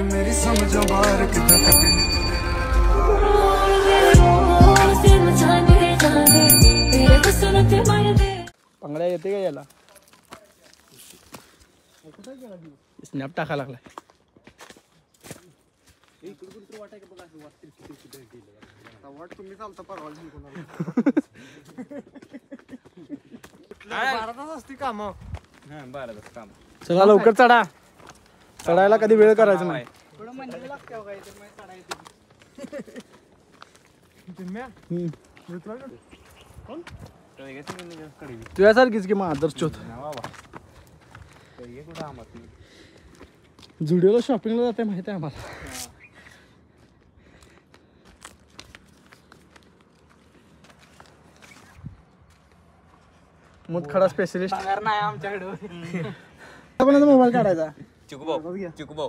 मेरी समझो बाहर कितना कटनी पंगड्या येते का याला स्नॅप टाका लागलाय वाट तुम्ही चालता परवा भारतात असती काम चला लवकर चढा चढायला कधी वेळ करायचा नाही तुझ्यासारखीच की मग आदर्श चोत झुडिओला शॉपिंगला जाते माहिती आहे आम्हाला मुतखडा स्पेशलिस्ट नाही आमच्याकडे कोणाचा मोबाईल काढायचा चिकूभाऊ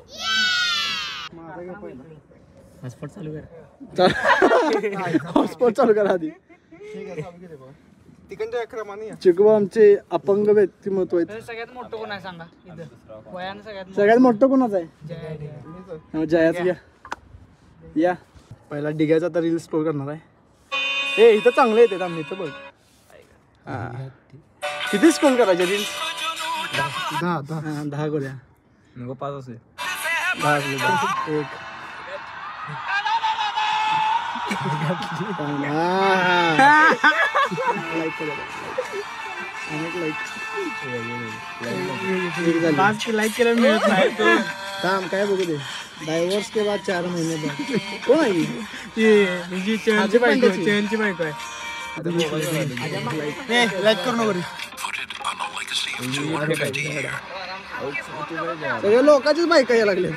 हॉटस्पॉट चालू कर हॉटस्पॉट चालू करा आधी तिकडच्या क्रमाने चिकूबा आमचे अपंग व्यक्तिमत्व आहेत सगळ्यात मोठं कोण आहे सांगा इथं वयानं सगळ्यात मोठं कोणाचं आहे जय जयाच या पहिला डिग्याचा तर रील स्टोर करणार आहे ए इथं चांगलं येते आम्ही इथं बघ किती स्क्रोल करायचे रील्स 10 करूया नको 5 असेल 10 एक लाईक केलं मिळत नाही काम काय बघू दे डायव्हर्स के बाद 4 महीने बाद कोण आहे ही चेनची बायको आहे लाईक करू नको सगळ्या लोकांचीच बाईक यायला लागले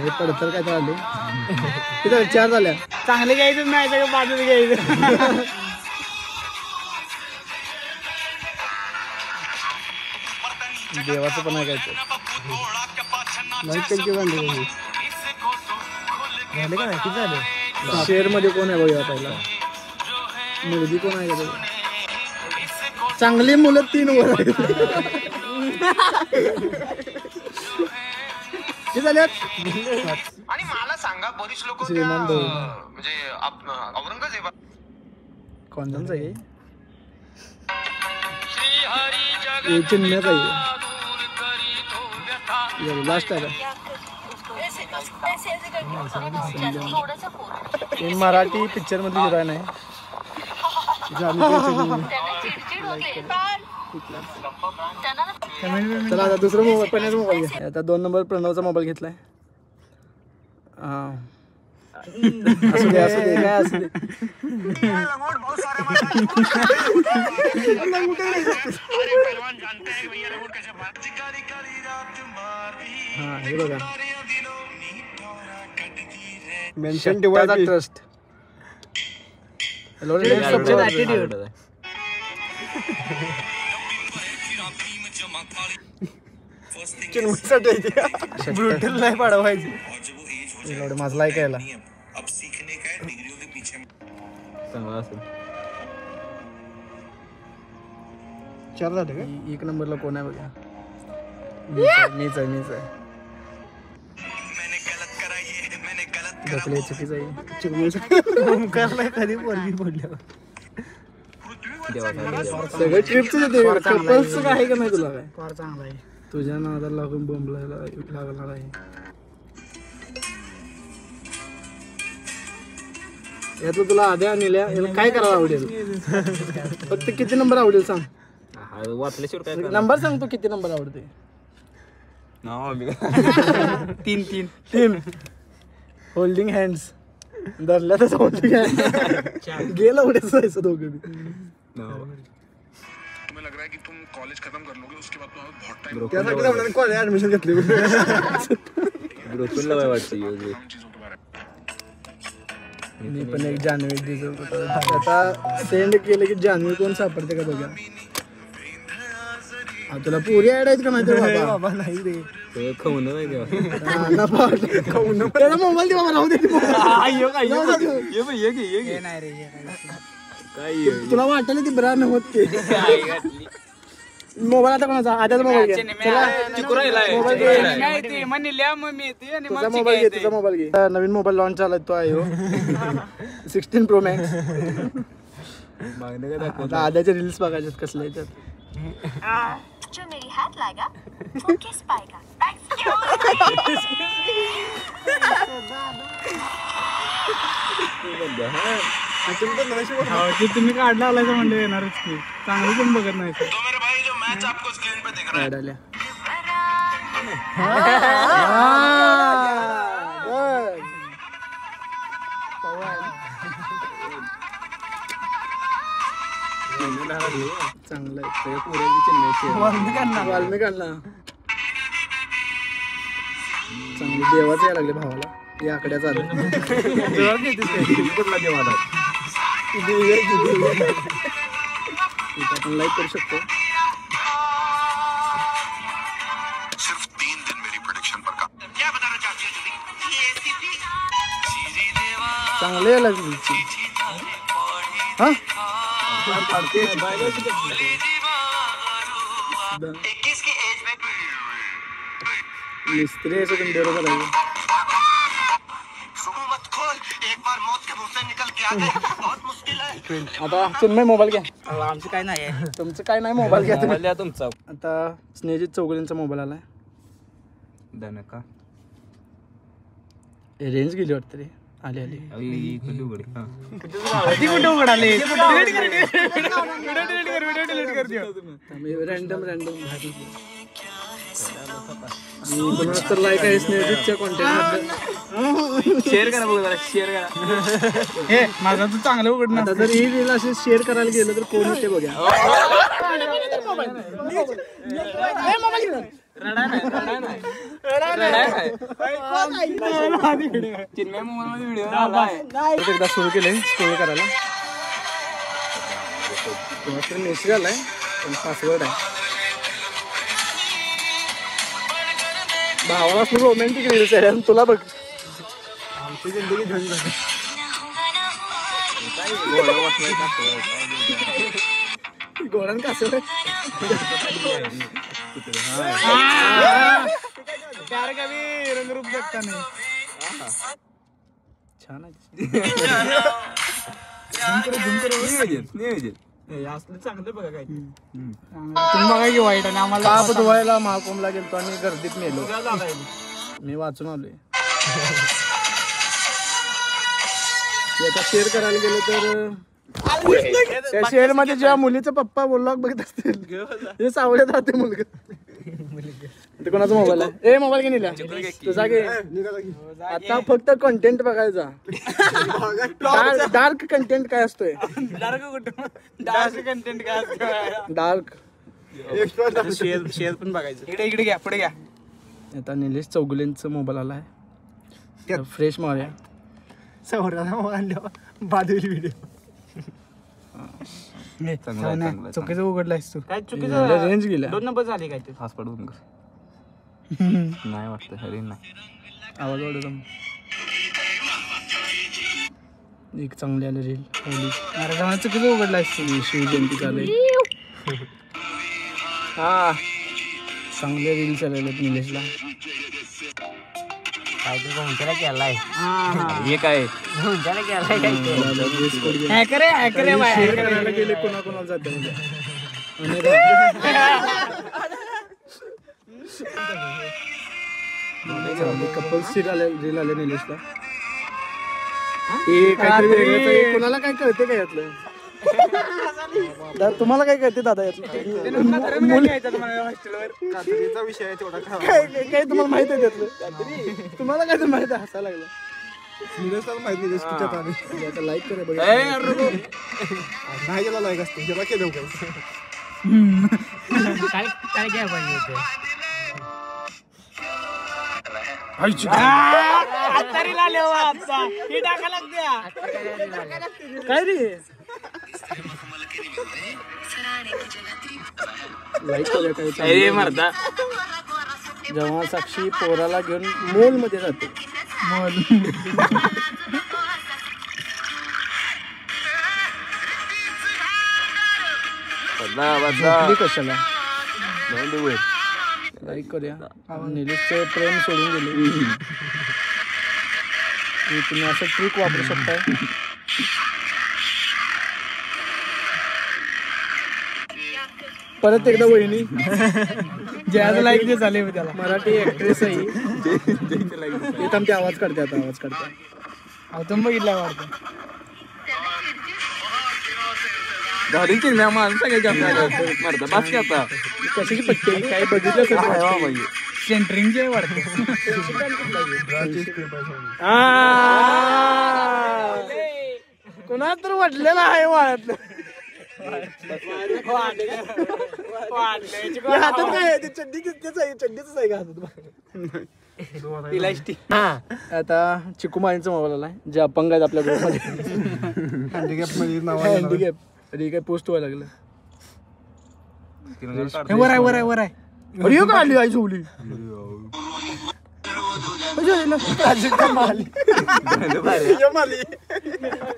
हे पडतर काय तर आले तिथं 4 झाल्या चांगले घ्यायचं नाही सगळं बाजूला घ्यायचं देवाचं पण ऐकायचं लाईक केली बांधले झाले का नाही किती झाले शेअर मध्ये कोण आहे बघा पहिला मुलगी कोण आहे का चांगली मुलं 3 वर आहेत किती झाल्यात आणि मला सांगा बरीच लोक श्रीमंत म्हणजे औरंगजेब कोणाचं आहे चिन्हच आहे लास्ट आहे का मराठी पिक्चर मध्ये हिरोईन आहे चला आता दुसरा मोबाईल पण्याचा मोबाईल घ्या आता 2 नंबर प्रणवचा मोबाईल घेतलाय असू दे काय असू दे हा हे बघा mention device trust hello attitude brutal नाही पाडवायची माझं लाईक यायला चांगला असेल 4 झाले का 1 नंबरला कोण आहे बघा मीच आहे ढकले चुकीचं आहे ओमकारला कधी पोरगी पडल्यावर सगळं ट्रिपच येते कपल्स आहे का नाही तुला काय फार चांगला आहे तुझ्या नादाला लागून बोंबलायला लागणार आहे यातलं तुला आद्या नेल्या याला काय करायला आवडेल फक्त किती नंबर आवडेल सांग वाचल्याशिवाय काय नंबर सांग तू किती नंबर आवडते 3 होल्डिंग हँड्स धरल्या तर होल्डिंग हँड गेलं उड्याच जायचं दोघं बी तुम्हें लग रहा है कि तुम कॉलेज खत्म कर लोगे उसके बाद तुम्हारा बहुत टाइम त्यासाठी कॉलेज ऍडमिशन घेतली ग्रुपला काय वाटतं चीजों के बारे में मी पण एक जान्हवी डिझर्व करतो आता सेंड केलं की जान्हवी कोण सापडते का बघा तुला पुरी ऍड आहेत का माहिती बाबा नाही रे खाऊन नाही त्याचा मोबाईल दे बाबा राहू दे काय तुला वाटलं ती ब्रा नव्हत ते मोबाईल आता कोणाचा आद्याचा मोबाईल घे चला मोबाईल घे तुझा मोबाईल घे तुझा मोबाईल घे नवीन मोबाईल लॉन्च झाला तो आहे 16 Pro Max आता आद्याचे रील्स बघायचे कसले त्यात जो मेरी हाथ लाएगा वो किस पाएगा तुम्ही काढला आलाय म्हणजे येणारच की चांगलं पण बघत नाही तो मेरे भाई जो मैच आपको स्क्रीन पे दिख रहा है चांगलं आहे वाल्मिकांना चांगली देवाच यायला लागले भावाला या आकड्याचा आपण लाईक करू शकतो सिर्फ 3 दिन मेरी प्रेडिक्शन पर काम क्या बताना चाहती हो चांगले यायला हा 21 की एज में मिस्त्री आहे तुम्ही बरोबर आहे मत खोल एक बार मौत के मुंह से निकल के आ गए बहुत मुश्किल है आता चिन्मय मोबाईल घ्या आमचं काय नाही आहे तुमचं काय नाही मोबाईल घ्या तुम्ही. द्या तुमचा आता स्नेहजित चौगुलेंचा मोबाईल आलाय दनका रेंज गेली वाटतं रे आली आली इकडे उघडे हा ती कुठे उघडाले रॅन्डम तर लाईक आहे स्नेहजितच्या कॉन्टॅक्ट शेअर करा बघ जरा शेअर करा हे माझा तू चांगलं उघडणार आता जर ही रील अशी शेअर करायला गेलं तर कोण होते बघा चिन्मय मोबाईल मध्ये व्हिडिओ एकदा सुरू केलंय स्क्रोल करायला मेसेज आलाय पण पासवर्ड आहे भावाला खूप रोमॅन्टिक रील्स आहे तुला बघ आमची जिंदगी घेऊन जाते गोळण कसं रंगरूप जगता नाही छान आहे असलं चांगलं बघा काय तुम्ही बघा की वाईट आणि आम्हाला ताप धुवायला महाकुंभला गेलतो आणि गर्दीत मेलो मी वाचून आलोय ते आता शेअर करायला गेलो तर त्या शेअर मध्ये जेव्हा मुलीचा पप्पा बोलला बघत असतील हे सावळ्यात राहते मुलगा ते कोणाचा मोबाईल आहे ए मोबाईल घेऊन तुझा घे आता फक्त कंटेंट बघायचा डार्क कंटेंट काय असतोय डार्क शेअर पण बघायचं इकडे घ्या पुढे घ्या आता निलेश चौगुलेंचा मोबाईल आला आहे फ्रेश मारूया बाजूला व्हिडिओ चुकीचं उघडलायस तू काय चुकीचं रेंज गेला 2 नंबर झाले काय ते हॉटस्पॉट बंद कर नाही वाटतं हरी नाही आवाज वाढवतो एक चांगली आले रील होली अरे चुकीचं उघडलायस तू शिवजयंती चालू हा चांगले रील चालले निलेशला केलाय हे काय शेअर करायला गेले कोणाकोणाला जाते कपल्स रील आले निलेशला कोणाला काय कळते काय यातलं तुम्हाला काय कळते दादा यातलं विषय आहे तेवढा काय तुम्हाला माहित आहे त्यातलं तुम्हाला काय तर माहित आहे हसायला लागलं माहिती लाईक करे बघा नाही गेला लाईक असते त्याला केलं काय घ्या पाहिजे होते काय रे लाईक करूया काय मरदा जेव्हा साक्षी पोराला घेऊन मॉल मध्ये जाते झोपली कशाला लाईक करूया. निलेशचे प्रेम सोडून गेले. तुम्ही असं ट्रिक वापरू शकताय. परत एकदा वहिनी ज्याला लाईक जे झाले त्याला मराठी ऍक्ट्रेस आहे ते थांबते. आवाज काढते आता. आवाज काढते. तुम्ही बघितला वाटतं गाडी चिरण्या माणूस सगळ्या बास की आता कशाची पट्टी काही बघितलं सेंटरिंगचे वाटतं. कुणा तर वाटलेलं आहे वाळत. हातात काय ते चड्डीच आहे का हातात. आता चिकू माळींचा मोबाईल आलाय जे अपंग आहेत आपल्या ग्रुपमध्ये. हँडिकॅप मध्ये नाव हँडिकॅप अरे काय पोस्ट व्हायला लागलं. वर आहे अरे का आली आई झोवली.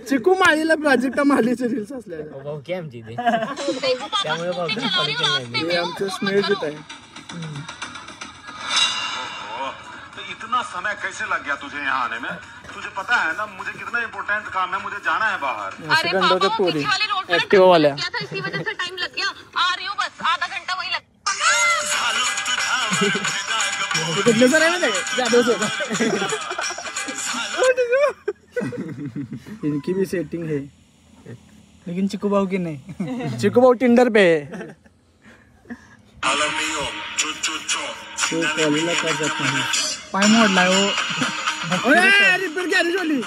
चिकू माळीला प्राजक्ता मालीचे रील्स असल्या आमचं स्नेहित आहे. इतना समय कैसे लग गया तुझे यहाँ आने में? तुझे पता है ना मुझे कितना इम्पोर्टेंट काम है, मुझे जाना है बाहर. अरे पापा वो पीछे वाले रोड पे ऍक्टिवा वाल्या था, इसी वजह से टाइम लग गया. आ रही हूँ बस आधा घंटा वही लग. कुठले सर आहे जाधव. इनकी भी सेटिंग है लेकिन चिकू भाऊ की नाही. चिकू भाऊ टिंडर पे है. तो कॉलेजला का जात नाही. पाय मोडलाय हो. रिपेअर गॅरेज वाली.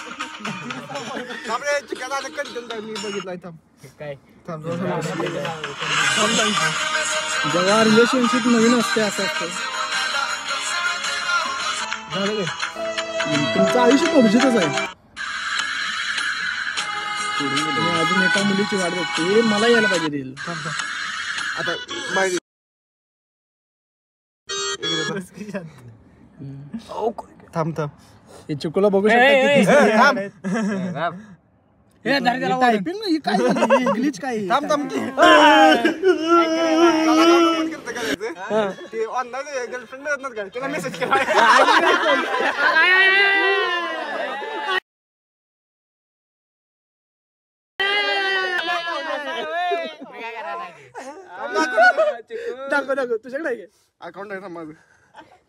मी बघितलाय. जेव्हा रिलेशनशिप नवीन असते असं असतं. तुमचं आयुष्य पबजीतच आहे. मी अजून एका मुलीची वाट बघते. मला यायला पाहिजे रील. आता माहिती थांब. हे चिकूला बघू शकता. टायपिंग काय इंग्लिश काय. ते ऑनलाईन गर्लफ्रेंड तुला मेसेज केला. दाखव तुझ्याकडे अकाउंट आहे माझं.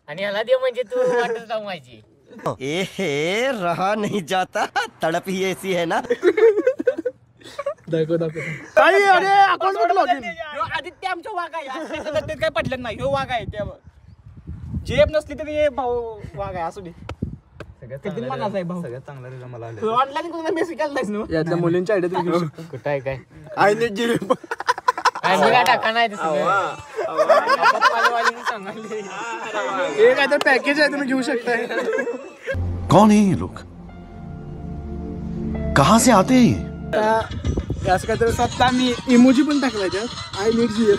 आणि ह्याला दे म्हणजे तू वाटच लावू माझी. ए रहा नहीं जाता, तड़प ही ऐसी है ना. दाखव काही. अरे अकाउंट कुठं लॉगिन. आदित्य आमचा वाघ आहे. काय पटलं नाही. ह्यो वाघ आहे. त्या जेब नसली तरी हे भाऊ वाघ आहे. असू दे. किती मनाचा आहे भाऊ. सगळ्यात चांगला रिझल्ट मला आले. ऑनलाईन कोणाला मेसेज केला नाहीस ना. यातल्या मुलींच्या आयडिया तुम्ही घेऊ शकता. कुठं आहे काय आय नीड जीव. काय टाका नाही हे काय तर पॅकेज आहे तुम्ही घेऊ शकताय. कौन है ये लोग, कहाँ से आते हैं? असं काय तर सत्ता मी इमोजी पण टाकलाय त्यात. आय नीड जीव.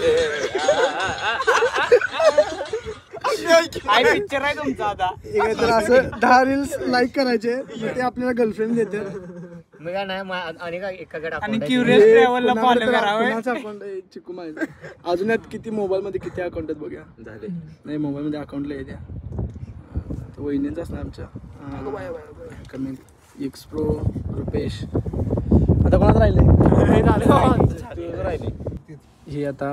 काय पिक्चर आहे तुमचा आता. हे तर असं 10 रील्स लाईक करायचे मग ते आपल्याला गर्लफ्रेंड देते. मी काय नाही आणि काय एकाकडे आणि क्युरियस ट्रॅव्हलला फॉलो करावं. कुणाचा अकाउंट आहे चिकू माहिती. अजून यात किती मोबाईल मध्ये किती अकाउंट आहेत बघा. झाले नाही मोबाईल मध्ये अकाउंटला येत्या. वहिनींचा असणार आमच्या. Comment x pro Rupesh. आता कोणाचं राहिले. हे आता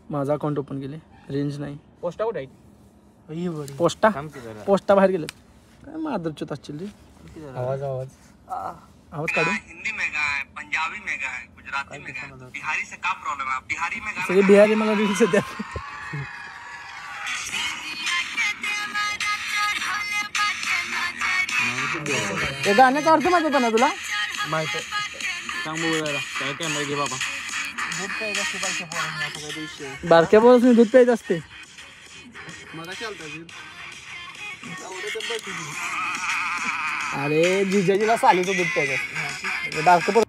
माझा अकाउंट ओपन केले. रेंज नाही. पोस्टा कुठे आहे. पोस्टा बाहेर गेले. काय माधवच्युत असतील रे. आवाज आवाज काढू. हिंदी में गाए, पंजाबी में गाए, गुजराती में गाए, बिहारी से क्या प्रॉब्लम है? बिहारी में गाना सगळे बिहारी मला रील्स द्या. हे गाण्याचा अर्थ माहिती होता ना तुला. माहिती सांग बघूया काय कॅमेरा घे बाबा. बारक्या पोरांनी दूध प्यायचं असते. अरे जिजाजीला सालीचं दूध प्यायचं. बारक्या पोर.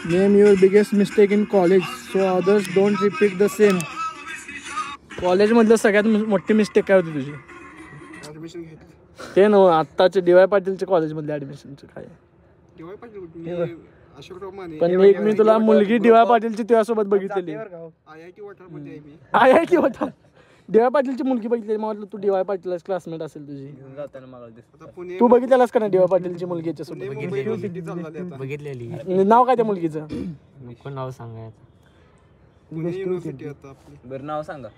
Name your biggest mistake in college so others don't repeat the same. College मधलं सगळ्यात मोठी मिस्टेक काय होती तुझी. ऍडमिशन घेतलं. ते ना आत्ताचे डी वाय पाटीलच्या कॉलेजमधले ऍडमिशनचं काय. DY पाटील अशोकराव माने पण एक मी तुला मुलगी डी वाय पाटीलची तुझ्यासोबत बघितलेली. IIT वठारमध्ये आहे मी. IIT होता डी वाय पाटीलची मुलगी बघितलेली. मला वाटलं तू डी वाय पाटीलच क्लासमेट असेल तुझी. आता पुणे तू बघितलेलास का नाही डी वाय पाटीलची मुलगी याच्यासोबत? मुंबई युनिव्हर्सिटी चालली आता. बघितलेली. नाव काय त्या मुलगीचं? कोण नाव सांगायचं? पुणे युनिव्हर्सिटी आता आपली. बरं नाव सांगा.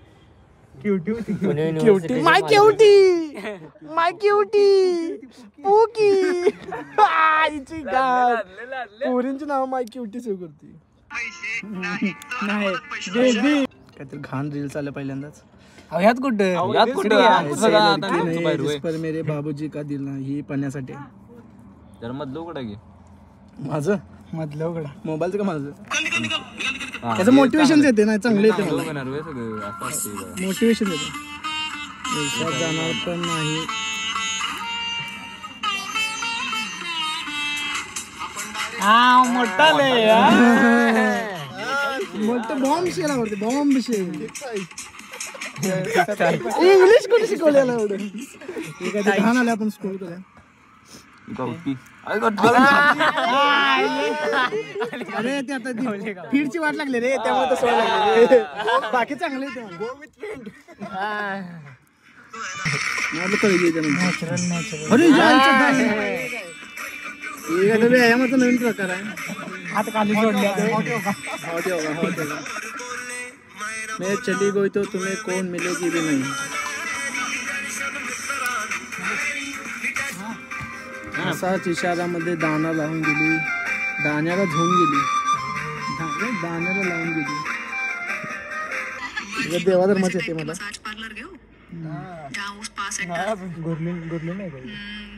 Pune cutie university. My cutie pookie आईची गाड. पोरींची नाव माय क्युटी सेव्ह करते. नाही बेबी काहीतरी घाण रील्स आल्या पहिल्यांदाच. ह्यात कुठं यात कुठं आता सगळं आता आमचं बाहेर होय. जिस पर मेरे बाबूजी का दिल ना ही पाण्यासाठी. जरा मधलं उघडा घे. माझं मधलं उघडा. मोबाईलचं का माझं? हा, त्याचं मोटिवेशन येते ना, चांगलं येते चांगलं मला. होणार होय सगळं असं असते बघा. मोटिवेशन येते. दिवसात जाणार पण नाही. मोठा लय मोठं बॉम्ब शेल आवडते. बॉम्ब शेल इंग्लिश कोणी शिकवलेलं एवढं? एखादी घाण आले आपण स्कूल करूया. गवती. अरे गवती. अरे ते आता फीडची वाट लागली रे, त्यामुळे तसं व्हायला लागलं. बाकी चांगले आहे ते. अरे व्यायामाचा नवीन प्रकार आहे. हात खाली सोडले. मैं चली गई तो तुम्हें कौन मिलेगी भी नहीं. असाच इशारामध्ये दाना लावून गेली. दाण्याला धुवून गेली. दाण्याला लावून गेली. देवाधर्माचे येते मला. पार्लर घेऊ जहाँ उस पास गुरली नाही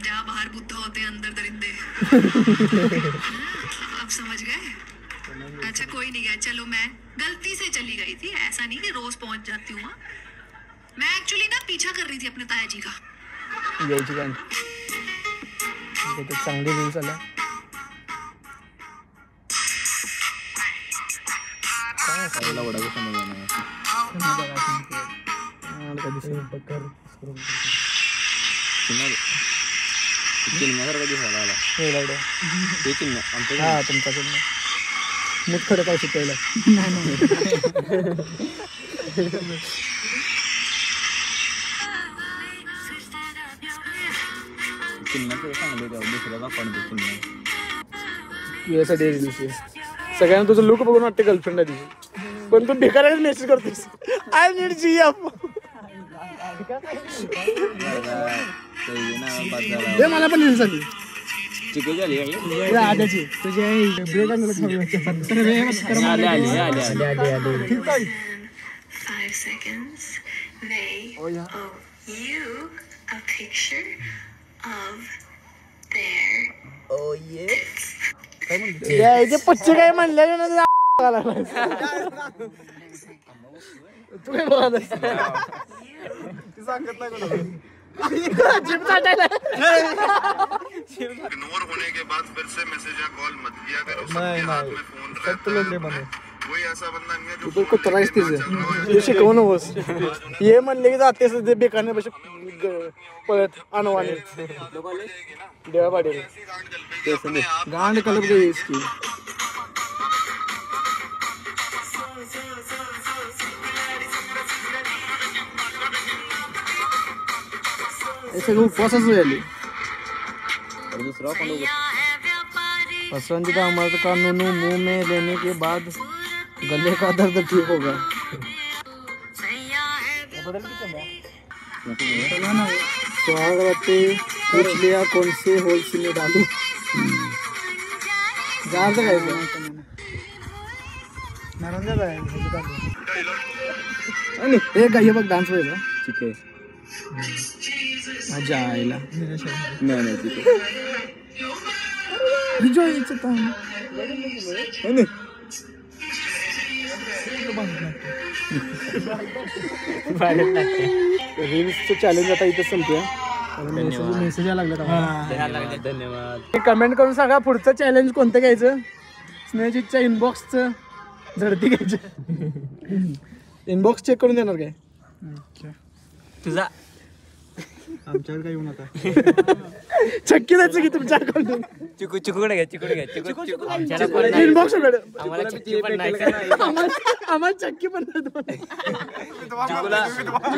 जहाँ बाहर बुद्ध होते अंदर दरिंदे. अब समझ गए? अच्छा कोई नहीं गया, चलो मैं गलती से चली गई थी, ऐसा नहीं कि रोज पहुंच जाती हूँ. मैं एक्चुअली ना पीछा कर रही थी अपने ताया जी का. घ्यायची काय चांगली रील्स आल्या. हा तुमच्याकडनं मूठ खडक औषध पहिला. यासाठी रील्स सगळ्यांना तुझं लुक बघून वाटते गर्लफ्रेंड आहे तुझी, पण तू भिकाऱ्याला मेसेज करतोस आय नीड GF. मला पण रील्स आली आद्याची तुझ्या ब्रेक आले 5 seconds. They owe you a picture of their tits. पच्चे काय म्हणले तू काय बघायला सांगत नाही कोणाला. इग्नोर होने के बाद फिर से मैसेज या कॉल मत किया करो. सबके हाथ में फोन रहता है. कोई ऐसा बंदा नहीं है जो तू कुत्रा आहेस तिचं शिकवू नकोस. ये म्हणले की जातेस ते बेकारने पैसे पळत अनवाने देवा पाटील गांड कलप गई इसकी. ऐसे उपवासच झाली. पसंदीदा मर्द का नूनू मुंह में लेने के बाद गले का दर्द ठीक होगा. स्वागत पूछ लिया कौन से होल्स में डालू. जायचं काय हे काय बघ डान्स व्हायचा. ठीक आहे. मजा आयला नाही ठीक रील्सचं चॅलेंज आता इथे संपूया. मेसेज लागला. धन्यवाद. कमेंट करून सांगा पुढचं चॅलेंज कोणतं घ्यायचं. स्नेहजीतच्या इनबॉक्सचं झडती घ्यायचं. इनबॉक्स चेक करून देणार काय तुझा आमच्याकडे काय येऊ नका. चक्की द्यायचं की तुमच्या अकाउंट चिकूड घ्या चिकूड आमच्याला पण नाही. इनबॉक्स कडे आम्हाला चिक्की पण नाही. आम्हाला चक्की पण नाही.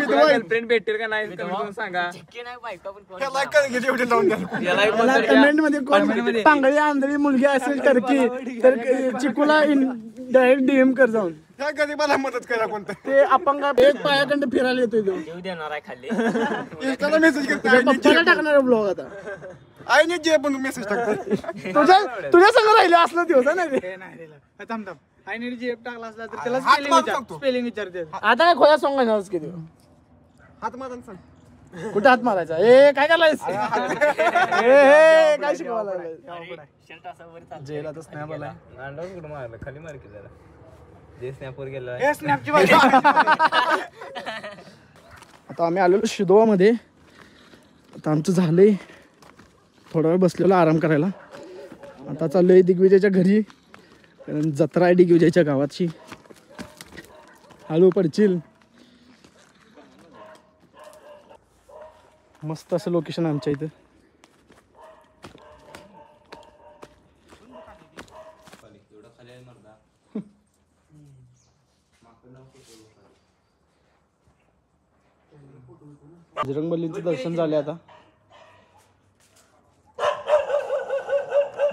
गर्लफ्रेंड भेटेल का नाही कमेंट सांगा. चिक्की नाही बायका पण कोण त्याला काय गेली एवढी लावून द्या. याला कमेंट मध्ये कोण पांगळी आंधळी मुलगी असेल टर्की तर चिकूला डायरेक्ट डीएम कर जाऊन. ह्या कधी मला मदत करा कोणतं. ते अपंग एक पायाकडे फिरायला येतोय तो. देऊ देणार आहे खाली. इंस्टाला मेसेज करते. पप्पाला टाकणार ब्लॉग आता. आईने जे पण मेसेज टाकतात. तुझ्या संग राहिले असलं दिवस ना ते. थांब आईने जेब टाकला असला तर त्याला हात मारून सांगतो. स्पेलिंग विचारते. आता काय खोया सॉंग घेणारच किती हात मारून सांग. कुठे हात मारायचा ए काय करायलायस ए काय शिकवायला शर्ट असं वर चालतं. जेल आता स्नॅप आलाय. अंडावर कुठं मारलं खाली मार की जरा. जे स्नॅपवर गेला हे स्नॅपची बाजू. आता आम्ही आलेलो शिदोवामध्ये. आता आमचं झालंय थोडा वेळ बसलेलो आराम करायला. आता चाललोय दिग्विजयच्या घरी कारण जत्रा आहे दिग्विजयच्या गावाची. हळू पडशील. मस्त असं लोकेशन आमच्या इथं. बजरंगबलीचं दर्शन झाले आता.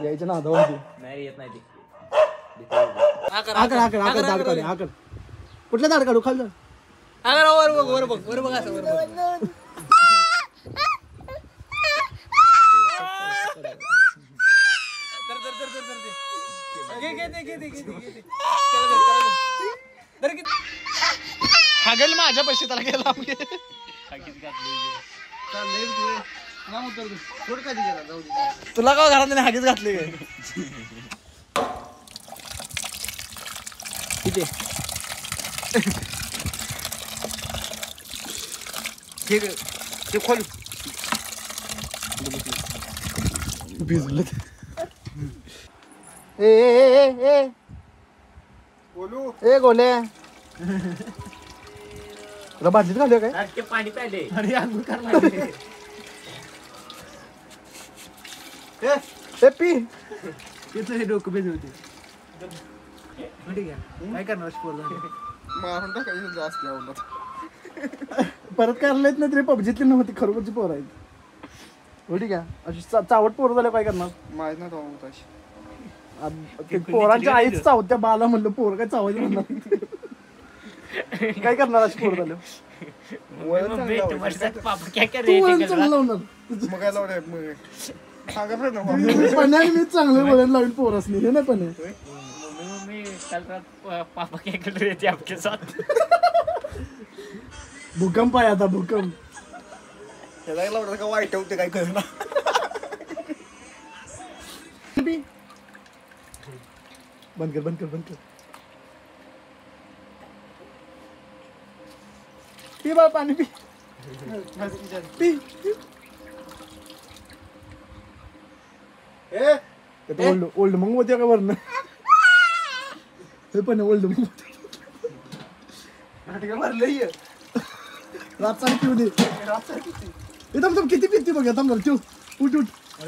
यायचं ना आधावरती. नाही येत नाही ती. दाढ काढू. कुठल्या दाढ काढू खाल्लं वर बघ असं वर बघ. हागेल माझ्या पैसे त्याला गेला. तुला का घरात नाही हागीच घातली काय किती ते खोल. भिजलं ए बोलू. ए गोले तुला भाजीत घालूया काय ते पाणी प्यायले. अरे अंघोळ करायला ए पी तिथं डोकं भिजवते. काय करणार मारून टाकायचं जास्त आवडत. परत करायला येत नाही तरी पबजीतली नव्हती खरोखरची पोरं आहेत. हो ठीक आहे अशी चावट पोरं झाल्या काय करणार. माहित नाही तो अशी. ते पोरांच्या आईच चावत्या बाला म्हणलं पोरं काय चावायचं म्हणणार. काय करणार अशी पोरं झालं. पापा काय तू करे वळण चांगलं लावणार. मग काय लावलंय सांगा ना. पण्याने मी चांगलं वळण लावीन पोरसनी हे ना पण मम्मी कल रात पापा क्या कर रहे थे आपके साथ. भूकंप आहे आता भूकंप. त्याला लावलं का वाईट होते काय करणार. बंद कर पी बा पाणी पी पी. ओल्ड मग होत्या का वरनं हे पण ओल्ड मग भरलंय. रात सारी पिऊ दे. एकदम किती पिती बघ आता ठेव. उठ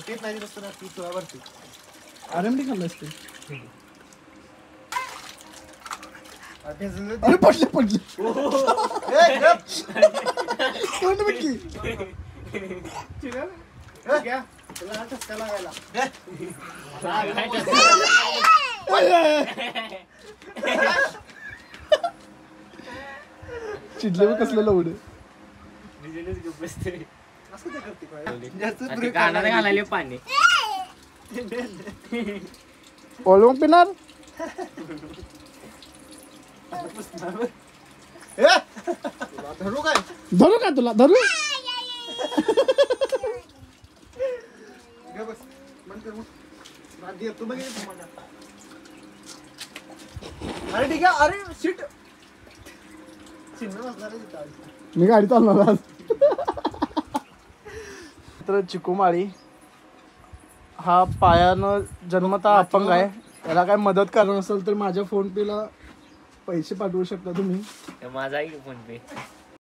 तेच नाही रस्ता ती तुला भरते. आरामडी खाल्लं असते. अरे अरे पडले तोंड मिटकी. चिडले मग कसलं लवड. गाणं घालायला पाणी. ओळून पिणार धरू काय. धरू का तुला धरू. बस बंद कर. तू बघ. अरे ठीक आहे. अरे सीट मी गाडी चालणार आज. तर चिकूमाळी हा पायानं जन्मता अपंग आहे. याला काय मदत करणार असेल तर माझ्या फोन पे ला पैसे पाठवू शकता तुम्ही. माझा फोन पे